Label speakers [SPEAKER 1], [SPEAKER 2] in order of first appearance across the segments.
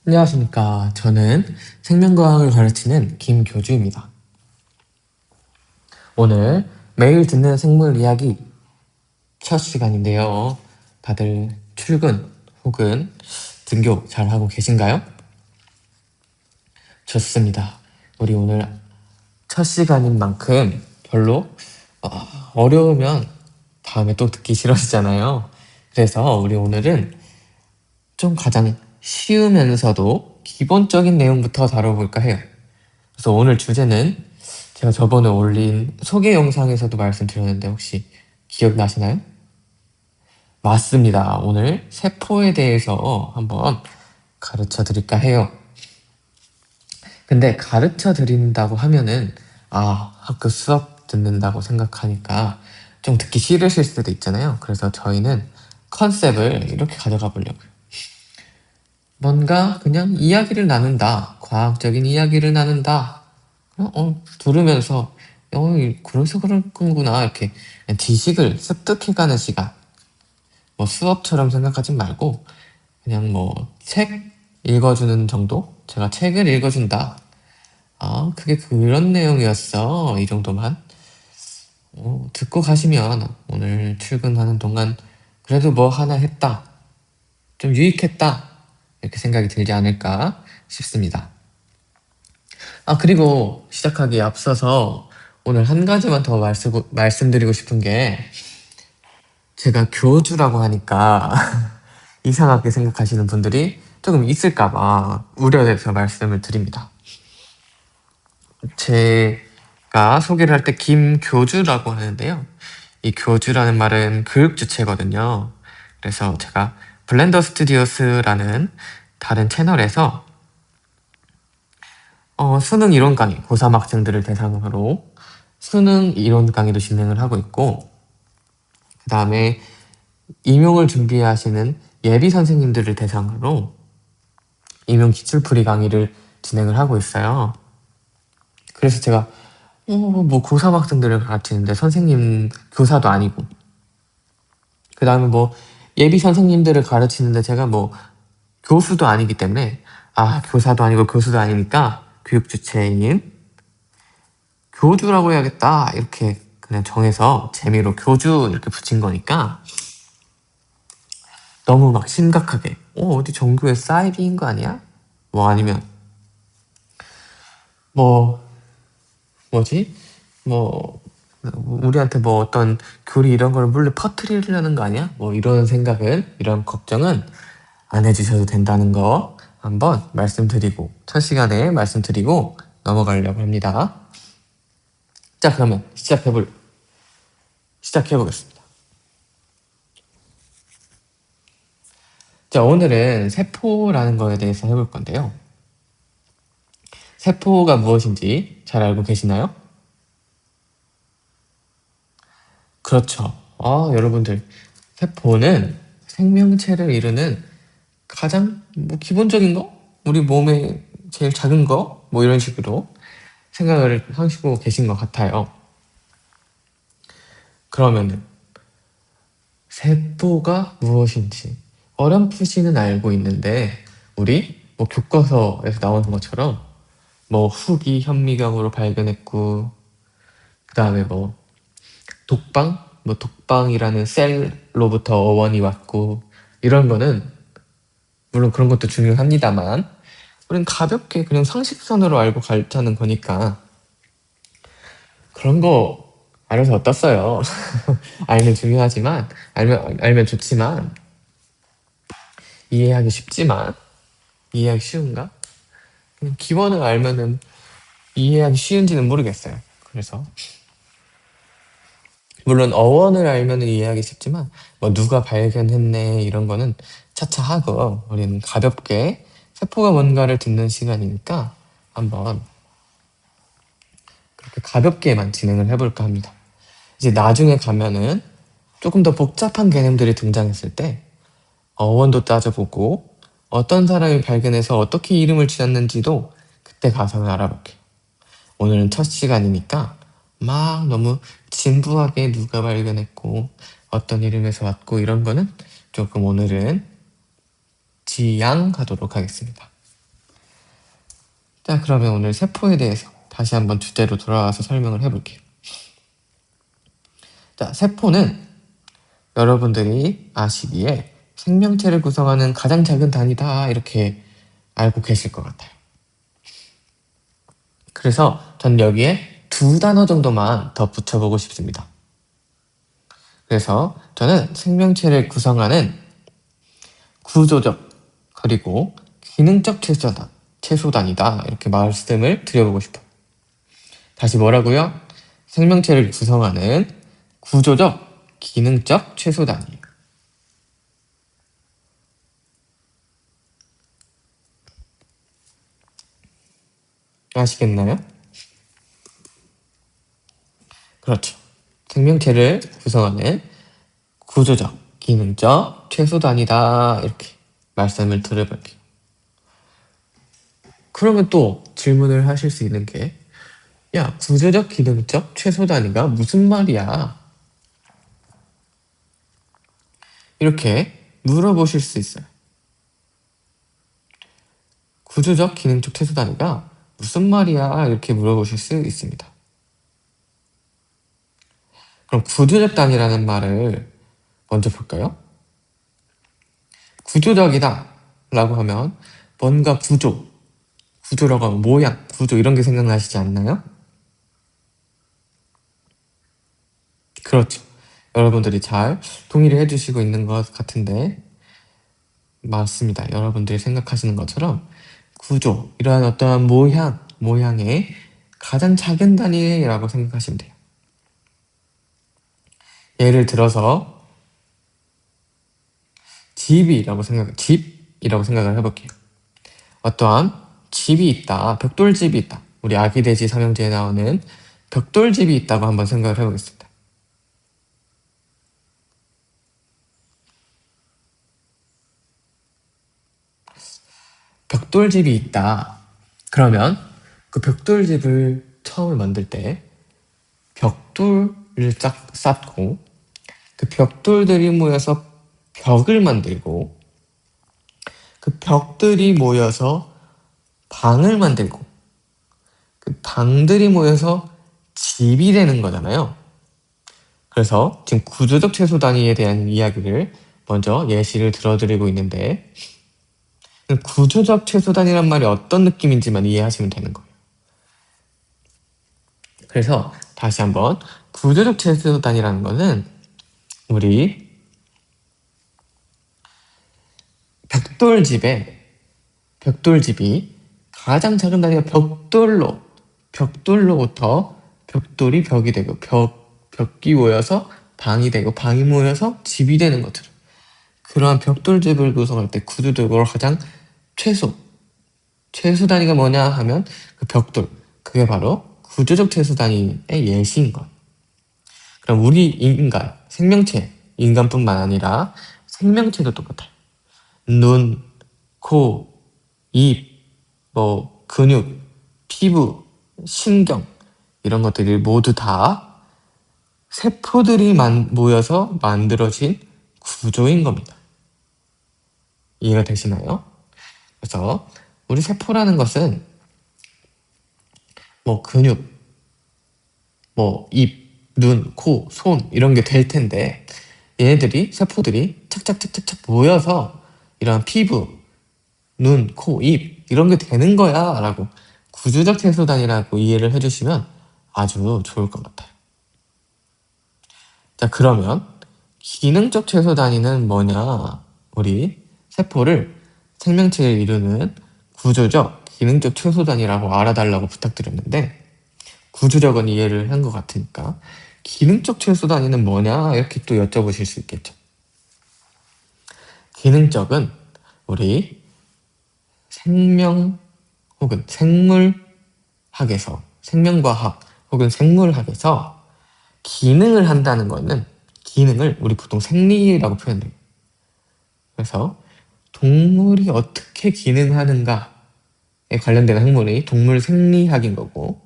[SPEAKER 1] 안녕하십니까. 저는 생명과학을 가르치는 김교주입니다. 오늘 매일 듣는 생물 이야기 첫 시간인데요. 다들 출근 혹은 등교 잘하고 계신가요? 좋습니다. 우리 오늘 첫 시간인 만큼 별로 어려우면 다음에 또 듣기 싫어지잖아요. 그래서 우리 오늘은 좀 가장 쉬우면서도 기본적인 내용부터 다뤄볼까 해요. 그래서 오늘 주제는 제가 저번에 올린 소개 영상에서도 말씀드렸는데 혹시 기억나시나요? 맞습니다. 오늘 세포에 대해서 한번 가르쳐 드릴까 해요. 근데 가르쳐 드린다고 하면은 학교 수업 듣는다고 생각하니까 좀 듣기 싫으실 수도 있잖아요. 그래서 저희는 컨셉을 이렇게 가져가 보려고요. 뭔가 그냥 이야기를 나눈다. 과학적인 이야기를 나눈다. 들으면서 그래서 그런 거구나 이렇게 그냥 지식을 습득해가는 시간. 뭐 수업처럼 생각하지 말고 그냥 뭐 책 읽어주는 정도? 제가 책을 읽어준다. 그게 그런 내용이었어. 이 정도만 듣고 가시면 오늘 출근하는 동안 그래도 뭐 하나 했다. 좀 유익했다. 이렇게 생각이 들지 않을까 싶습니다. 그리고 시작하기에 앞서서 오늘 한 가지만 더 말씀드리고 싶은 게 제가 교주라고 하니까 이상하게 생각하시는 분들이 조금 있을까봐 우려돼서 말씀을 드립니다. 제가 소개를 할 때 김교주라고 하는데요. 이 교주라는 말은 교육 주체거든요. 그래서 제가 블렌더 스튜디오스라는 다른 채널에서 수능 이론 강의, 고3 학생들을 대상으로 수능 이론 강의도 진행을 하고 있고 그 다음에 임용을 준비하시는 예비 선생님들을 대상으로 임용 기출풀이 강의를 진행을 하고 있어요. 그래서 제가 뭐 고3 학생들을 가르치는데 선생님 교사도 아니고 그 다음에 뭐 예비 선생님들을 가르치는데 제가 뭐 교수도 아니기 때문에 교사도 아니고 교수도 아니니까 교육 주체인 교주라고 해야겠다 이렇게 그냥 정해서 재미로 교주 이렇게 붙인 거니까 너무 막 심각하게 어디 종교에 사이비인 거 아니야? 뭐 아니면 뭐 뭐지? 뭐 우리한테 뭐 어떤 교리 이런 걸 물려 퍼뜨리려는 거 아니야? 뭐 이런 생각은 이런 걱정은 안 해주셔도 된다는 거 한번 말씀드리고 첫 시간에 말씀드리고 넘어가려고 합니다. 자 그러면 시작해보겠습니다. 자 오늘은 세포라는 거에 대해서 해볼 건데요. 세포가 무엇인지 잘 알고 계시나요? 그렇죠. 여러분들 세포는 생명체를 이루는 가장 뭐 기본적인 거? 우리 몸에 제일 작은 거? 뭐 이런 식으로 생각을 하시고 계신 것 같아요. 그러면은 세포가 무엇인지 어렴풋이는 알고 있는데 우리 뭐 교과서에서 나오는 것처럼 뭐 후기 현미경으로 발견했고 그 다음에 뭐 독방이라는 셀로부터 어원이 왔고 이런 거는 물론 그런 것도 중요합니다만 우리는 가볍게 그냥 상식선으로 알고 가자는 거니까 그런 거 알아서 어떻어요. 알면 중요하지만 알면 좋지만 이해하기 쉬운가? 그냥 기본을 알면은 이해하기 쉬운지는 모르겠어요. 그래서 물론 어원을 알면은 이해하기 쉽지만 뭐 누가 발견했네 이런 거는 차차 하고 우리는 가볍게 세포가 뭔가를 듣는 시간이니까 한번 그렇게 가볍게만 진행을 해볼까 합니다. 이제 나중에 가면은 조금 더 복잡한 개념들이 등장했을 때 어원도 따져보고 어떤 사람이 발견해서 어떻게 이름을 지었는지도 그때 가서 알아볼게요. 오늘은 첫 시간이니까 막 너무 진부하게 누가 발견했고 어떤 이름에서 왔고 이런 거는 조금 오늘은 지양하도록 하겠습니다. 자, 그러면 오늘 세포에 대해서 다시 한번 주제로 돌아와서 설명을 해볼게요. 자, 세포는 여러분들이 아시기에 생명체를 구성하는 가장 작은 단위다 이렇게 알고 계실 것 같아요. 그래서 전 여기에 2단어 정도만 더 붙여보고 싶습니다. 그래서 저는 생명체를 구성하는 구조적 그리고 기능적 최소단이다 이렇게 말씀을 드려보고 싶어요. 다시 뭐라고요? 생명체를 구성하는 구조적, 기능적 최소단위예요. 아시겠나요? 그렇죠. 생명체를 구성하는 구조적, 기능적 최소단위다 이렇게 말씀을 드려볼게요. 그러면 또 질문을 하실 수 있는 게 야, 구조적, 기능적 최소단위가 무슨 말이야? 이렇게 물어보실 수 있어요. 구조적, 기능적 최소단위가 무슨 말이야? 이렇게 물어보실 수 있습니다. 그럼 구조적 단위라는 말을 먼저 볼까요? 구조적이다 라고 하면 뭔가 구조라고 하면 모양, 구조 이런 게 생각나시지 않나요? 그렇죠. 여러분들이 잘 동의를 해주시고 있는 것 같은데 맞습니다. 여러분들이 생각하시는 것처럼 구조, 이러한 어떠한 모양의 가장 작은 단위라고 생각하시면 돼요. 예를 들어서 집이라고 생각을 해볼게요. 어떠한 집이 있다, 벽돌집이 있다. 우리 아기돼지 삼형제에 나오는 벽돌집이 있다고 한번 생각을 해보겠습니다. 벽돌집이 있다. 그러면 그 벽돌집을 처음에 만들 때 벽돌을 쌓고 그 벽돌들이 모여서 벽을 만들고 그 벽들이 모여서 방을 만들고 그 방들이 모여서 집이 되는 거잖아요. 그래서 지금 구조적 최소 단위에 대한 이야기를 먼저 예시를 들어드리고 있는데 구조적 최소 단위란 말이 어떤 느낌인지만 이해하시면 되는 거예요. 그래서 다시 한번 구조적 최소 단위라는 것은 우리 벽돌집이 가장 작은 단위가 벽돌로부터 벽돌이 벽이 되고 벽이 모여서 방이 되고 방이 모여서 집이 되는 것처럼 그러한 벽돌집을 구성할 때 구조적으로 가장 최소 단위가 뭐냐 하면 그 벽돌, 그게 바로 구조적 최소 단위의 예시인 것. 그럼 우리 인간뿐만 아니라 생명체도 똑같아요. 눈, 코, 입, 근육, 피부, 신경 이런 것들이 모두 다 세포들이 모여서 만들어진 구조인 겁니다. 이해가 되시나요? 그래서 우리 세포라는 것은 근육, 입, 눈, 코, 손 이런 게 될 텐데 세포들이 착착착착착 모여서 이런 피부, 눈, 코, 입 이런 게 되는 거야 라고 구조적 최소단위라고 이해를 해주시면 아주 좋을 것 같아요. 자, 그러면 기능적 최소단위는 뭐냐? 우리 세포를 생명체를 이루는 구조적, 기능적 최소단위라고 알아달라고 부탁드렸는데 구조적은 이해를 한 것 같으니까 기능적 최소단위는 뭐냐? 이렇게 또 여쭤보실 수 있겠죠. 기능적은 우리 생명 혹은 생명과학 혹은 생물학에서 기능을 한다는 거는 기능을 우리 보통 생리라고 표현해요. 그래서 동물이 어떻게 기능하는가에 관련된 학문이 동물 생리학인 거고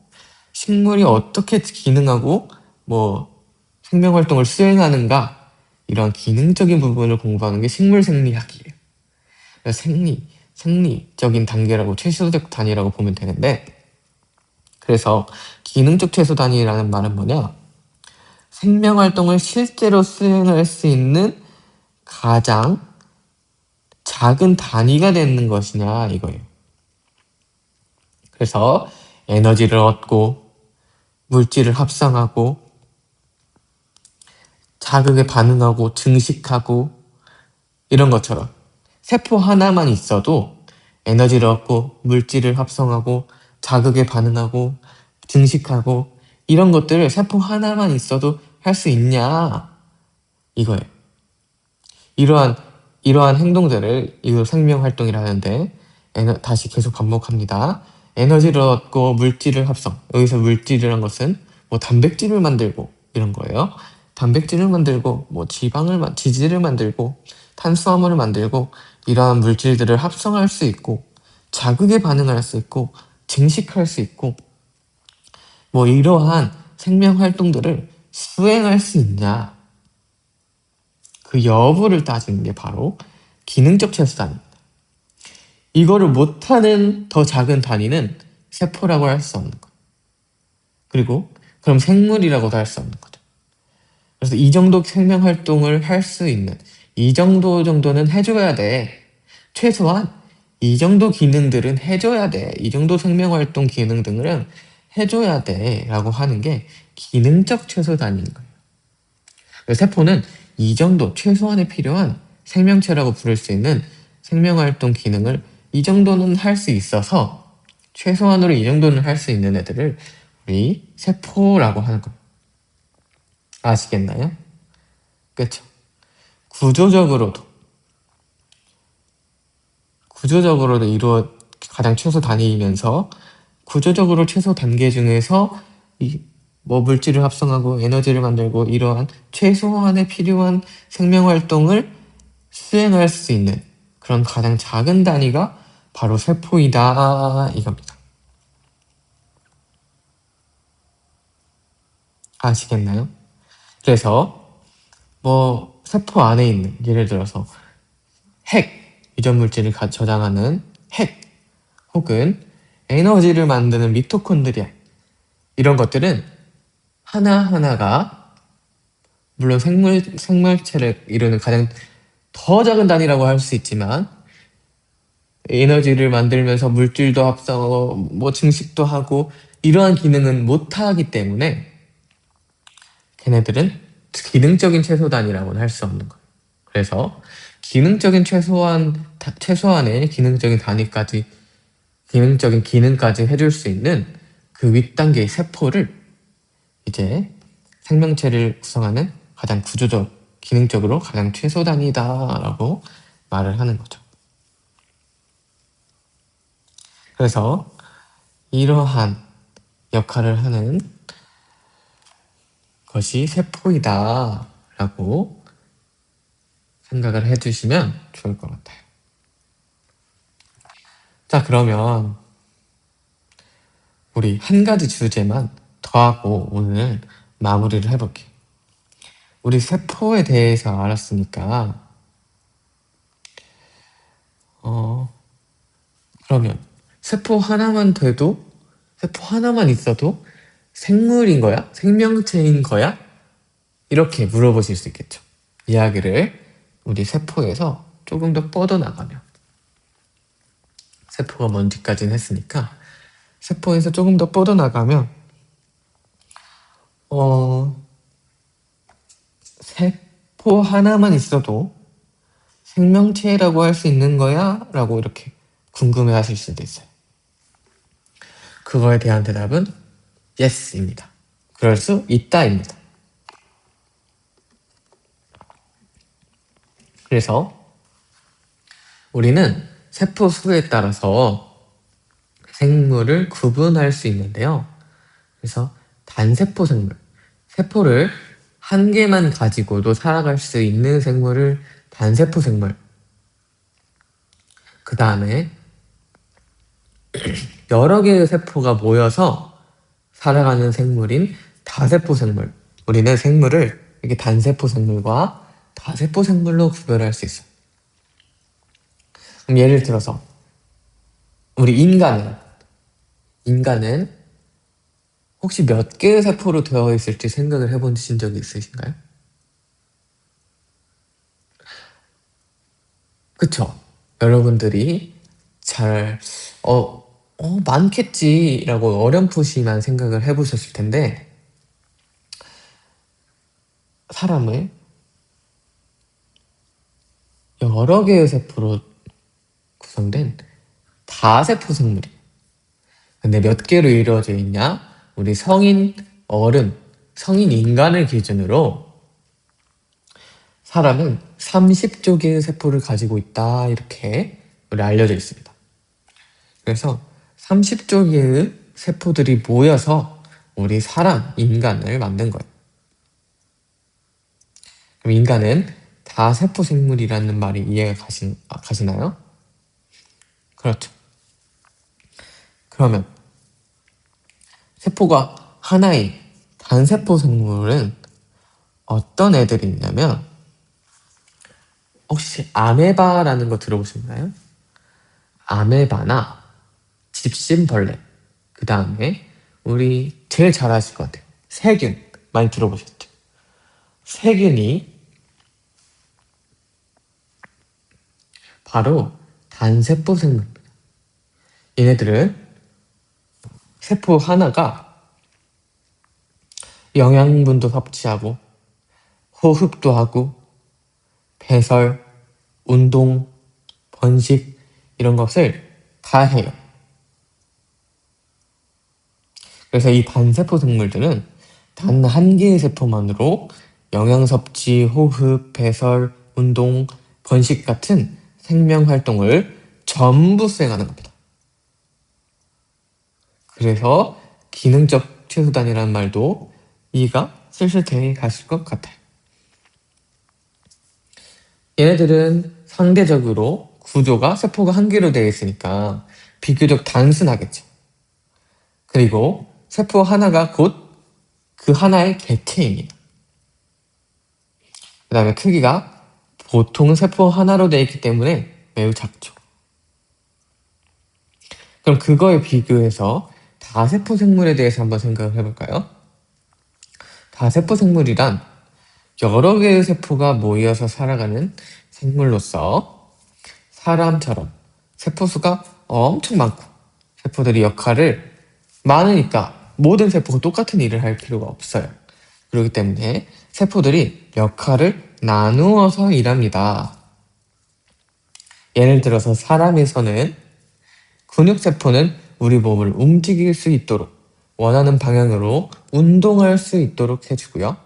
[SPEAKER 1] 식물이 어떻게 기능하고 생명활동을 수행하는가 이런 기능적인 부분을 공부하는 게 식물 생리학이에요. 생리, 생리적인 단계라고 최소적 단위라고 보면 되는데, 그래서 기능적 최소 단위라는 말은 뭐냐? 생명활동을 실제로 수행할 수 있는 가장 작은 단위가 되는 것이냐 이거예요. 그래서 에너지를 얻고 물질을 합성하고 자극에 반응하고 증식하고 이런 것처럼 세포 하나만 있어도 에너지를 얻고 물질을 합성하고 자극에 반응하고 증식하고 이런 것들을 세포 하나만 있어도 할 수 있냐 이거예요. 이러한 행동들을 이걸 생명활동이라 하는데, 다시 계속 반복합니다. 에너지를 얻고 물질을 합성. 여기서 물질이란 것은 뭐 단백질을 만들고 이런 거예요. 단백질을 만들고 뭐 지질을 만들고 탄수화물을 만들고 이러한 물질들을 합성할 수 있고 자극에 반응할 수 있고 증식할 수 있고 뭐 이러한 생명활동들을 수행할 수 있냐, 그 여부를 따지는 게 바로 기능적 최소 단위입니다. 이거를 못하는 더 작은 단위는 세포라고 할 수 없는 거예요. 그리고 그럼 생물이라고도 할 수 없는 거죠. 그래서 이 정도 생명활동을 할 수 있는, 이 정도는 해줘야 돼. 최소한 이 정도 기능들은 해줘야 돼. 이 정도 생명활동 기능 등은 해줘야 돼. 라고 하는 게 기능적 최소 단위인 거예요. 세포는 이 정도 최소한에 필요한 생명체라고 부를 수 있는 생명활동 기능을 이 정도는 할 수 있어서, 최소한으로 이 정도는 할 수 있는 애들을 우리 세포라고 하는 거예요. 아시겠나요? 그렇죠? 구조적으로도 가장 최소 단위이면서 구조적으로 최소 단계 중에서 뭐 물질을 합성하고 에너지를 만들고 이러한 최소한에 필요한 생명활동을 수행할 수 있는 그런 가장 작은 단위가 바로 세포이다 이겁니다. 아시겠나요? 그래서 뭐 세포 안에 있는, 예를 들어서 핵, 유전 물질을 저장하는 핵, 혹은 에너지를 만드는 미토콘드리아, 이런 것들은 하나하나가 물론 생물체를 이루는 가장 더 작은 단위라고 할 수 있지만, 에너지를 만들면서 물질도 합성하고 뭐 증식도 하고 이러한 기능은 못하기 때문에 걔네들은 기능적인 최소 단위라고는 할 수 없는 거예요. 그래서 기능적인 최소한의 기능적인 단위까지, 기능적인 기능까지 해줄 수 있는 그 윗단계의 세포를 이제 생명체를 구성하는 가장 기능적으로 가장 최소 단위다라고 말을 하는 거죠. 그래서 이러한 역할을 하는 것이 세포이다 라고 생각을 해주시면 좋을 것 같아요. 자, 그러면 우리 한 가지 주제만 더 하고 오늘 마무리를 해볼게요. 우리 세포에 대해서 알았으니까 그러면 세포 하나만 있어도 생물인 거야? 생명체인 거야? 이렇게 물어보실 수 있겠죠. 이야기를 우리 세포에서 조금 더 뻗어나가면, 세포가 뭔지까지는 했으니까 세포에서 조금 더 뻗어나가면 세포 하나만 있어도 생명체라고 할 수 있는 거야? 라고 이렇게 궁금해 하실 수도 있어요. 그거에 대한 대답은 yes입니다. 그럴 수 있다입니다. 그래서 우리는 세포 수에 따라서 생물을 구분할 수 있는데요. 그래서 단세포 생물, 세포를 한 개만 가지고도 살아갈 수 있는 생물을 단세포 생물, 그 다음에 여러 개의 세포가 모여서 살아가는 생물인 다세포 생물, 우리는 생물을 이렇게 단세포 생물과 다세포 생물로 구별할 수 있어요. 그럼 예를 들어서 우리 인간은 혹시 몇 개의 세포로 되어 있을지 생각을 해보신 적이 있으신가요? 그쵸? 여러분들이 잘, 많겠지라고 어렴풋이만 생각을 해보셨을 텐데, 사람을 여러 개의 세포로 구성된 다세포 생물이에요. 근데 몇 개로 이루어져 있냐? 우리 성인 인간을 기준으로 사람은 30조 개의 세포를 가지고 있다. 이렇게 우리 알려져 있습니다. 그래서 30조 개의 세포들이 모여서 우리 인간을 만든 거예요. 그럼 인간은 다세포 생물이라는 말이 이해가 가시나요? 그렇죠. 그러면 세포가 하나의 단세포 생물은 어떤 애들이 있냐면 혹시 아메바라는 거 들어보셨나요? 아메바나 집신벌레, 그 다음에 우리 제일 잘 아실 것 같아요. 세균 많이 들어보셨죠? 세균이 바로 단세포 생물입니다. 얘네들은 세포 하나가 영양분도 섭취하고 호흡도 하고 배설, 운동, 번식 이런 것을 다 해요. 그래서 이 단세포 생물들은 단 한 개의 세포만으로 영양 섭취, 호흡, 배설, 운동, 번식 같은 생명 활동을 전부 수행하는 겁니다. 그래서 기능적 최소단이라는 말도 이해가 슬슬 돼 가실 것 같아요. 얘네들은 상대적으로 구조가 세포가 한 개로 되어 있으니까 비교적 단순하겠죠. 그리고 세포 하나가 곧 그 하나의 객체입니다. 그 다음에 크기가 보통 세포 하나로 되어 있기 때문에 매우 작죠. 그럼 그거에 비교해서 다세포 생물에 대해서 한번 생각을 해볼까요? 다세포 생물이란 여러 개의 세포가 모여서 살아가는 생물로서 사람처럼 세포수가 엄청 많고 세포들이 역할을 많으니까 모든 세포가 똑같은 일을 할 필요가 없어요. 그렇기 때문에 세포들이 역할을 나누어서 일합니다. 예를 들어서 사람에서는 근육세포는 우리 몸을 움직일 수 있도록 원하는 방향으로 운동할 수 있도록 해주고요.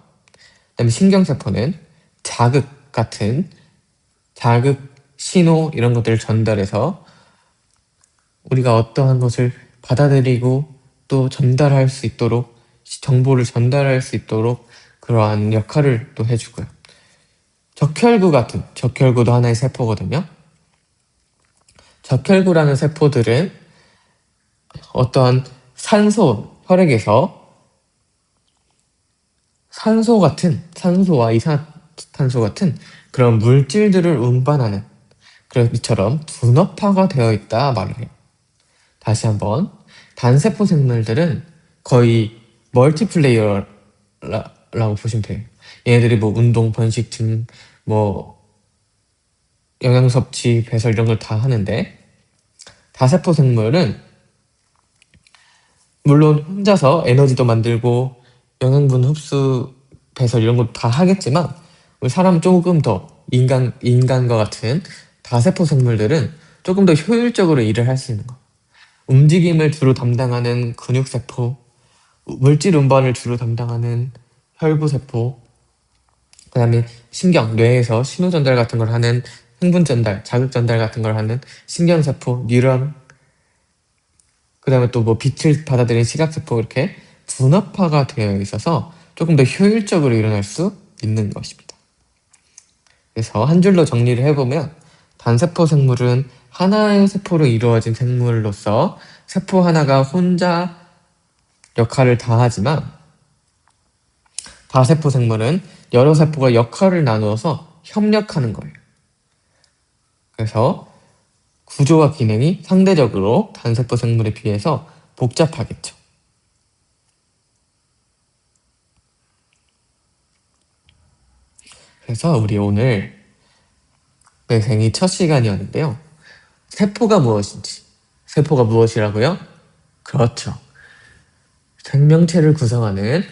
[SPEAKER 1] 그다음에 신경세포는 자극, 신호 이런 것들을 전달해서 우리가 어떠한 것을 받아들이고 또 전달할 수 있도록 정보를 전달할 수 있도록 그러한 역할을 또 해주고요. 적혈구도 하나의 세포거든요. 적혈구라는 세포들은 어떠한 혈액에서 산소와 이산화탄소 같은 그런 물질들을 운반하는 그런 이처럼 분업화가 되어 있다 말을 해요. 다시 한번 단세포 생물들은 거의 멀티플레이어라고 보시면 돼요. 얘네들이 뭐 운동, 번식 등 뭐 영양 섭취, 배설 이런 걸 다 하는데 다세포 생물은 물론 혼자서 에너지도 만들고 영양분 흡수, 배설 이런 거 다 하겠지만 우리 사람은 조금 더 인간과 같은 다세포 생물들은 조금 더 효율적으로 일을 할 수 있는 거. 움직임을 주로 담당하는 근육세포, 물질 운반을 주로 담당하는 혈부세포, 그 다음에 뇌에서 신호 전달 같은 걸 하는 흥분 전달, 자극 전달 같은 걸 하는 신경세포, 뉴런, 그 다음에 또 뭐 빛을 받아들이는 시각세포 이렇게 분업화가 되어 있어서 조금 더 효율적으로 일어날 수 있는 것입니다. 그래서 한 줄로 정리를 해보면 단세포 생물은 하나의 세포로 이루어진 생물로서 세포 하나가 혼자 역할을 다 하지만 다세포 생물은 여러 세포가 역할을 나누어서 협력하는 거예요. 그래서 구조와 기능이 상대적으로 단세포 생물에 비해서 복잡하겠죠. 그래서 우리 오늘 매생이 첫 시간이었는데요. 세포가 무엇인지, 세포가 무엇이라고요? 그렇죠. 생명체를 구성하는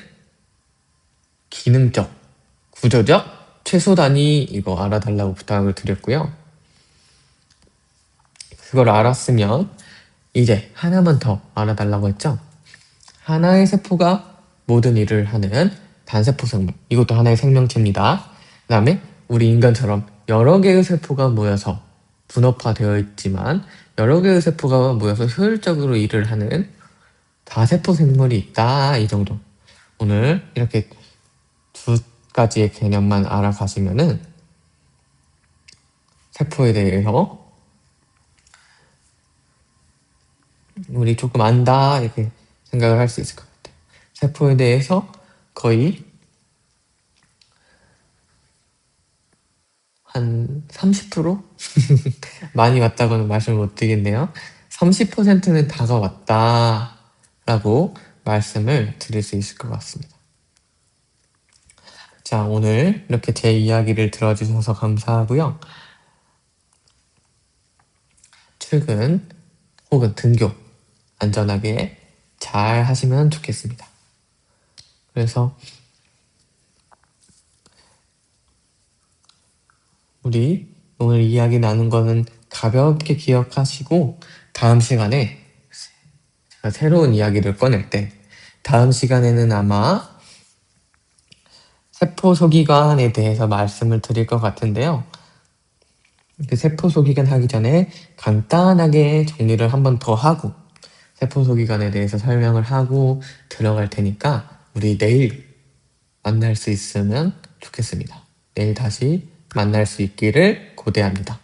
[SPEAKER 1] 기능적, 구조적 최소 단위 이거 알아달라고 부탁을 드렸고요. 그걸 알았으면 이제 하나만 더 알아달라고 했죠. 하나의 세포가 모든 일을 하는 단세포 생물, 이것도 하나의 생명체입니다. 그 다음에 우리 인간처럼 여러 개의 세포가 모여서 분업화되어 있지만 여러 개의 세포가 모여서 효율적으로 일을 하는 다세포 생물이 있다. 이 정도. 오늘 이렇게 두 가지의 개념만 알아가시면은 세포에 대해서 우리 조금 안다 이렇게 생각을 할 수 있을 것 같아요. 세포에 대해서 거의 한 30%? 많이 왔다고는 말씀을 못 드리겠네요. 30%는 다가왔다 라고 말씀을 드릴 수 있을 것 같습니다. 자, 오늘 이렇게 제 이야기를 들어주셔서 감사하고요. 출근 혹은 등교 안전하게 잘 하시면 좋겠습니다. 그래서 우리 오늘 이야기 나눈 거는 가볍게 기억하시고 다음 시간에 제가 새로운 이야기를 꺼낼 때 다음 시간에는 아마 세포 소기관에 대해서 말씀을 드릴 것 같은데요. 그 세포 소기관 하기 전에 간단하게 정리를 한 번 더 하고 세포 소기관에 대해서 설명을 하고 들어갈 테니까 우리 내일 만날 수 있으면 좋겠습니다. 내일 다시 만날 수 있기를 고대합니다.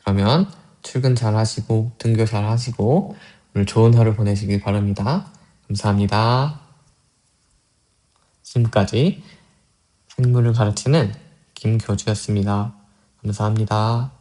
[SPEAKER 1] 그러면 출근 잘 하시고 등교 잘 하시고 오늘 좋은 하루 보내시길 바랍니다. 감사합니다. 지금까지 생물을 가르치는 김교주였습니다. 감사합니다.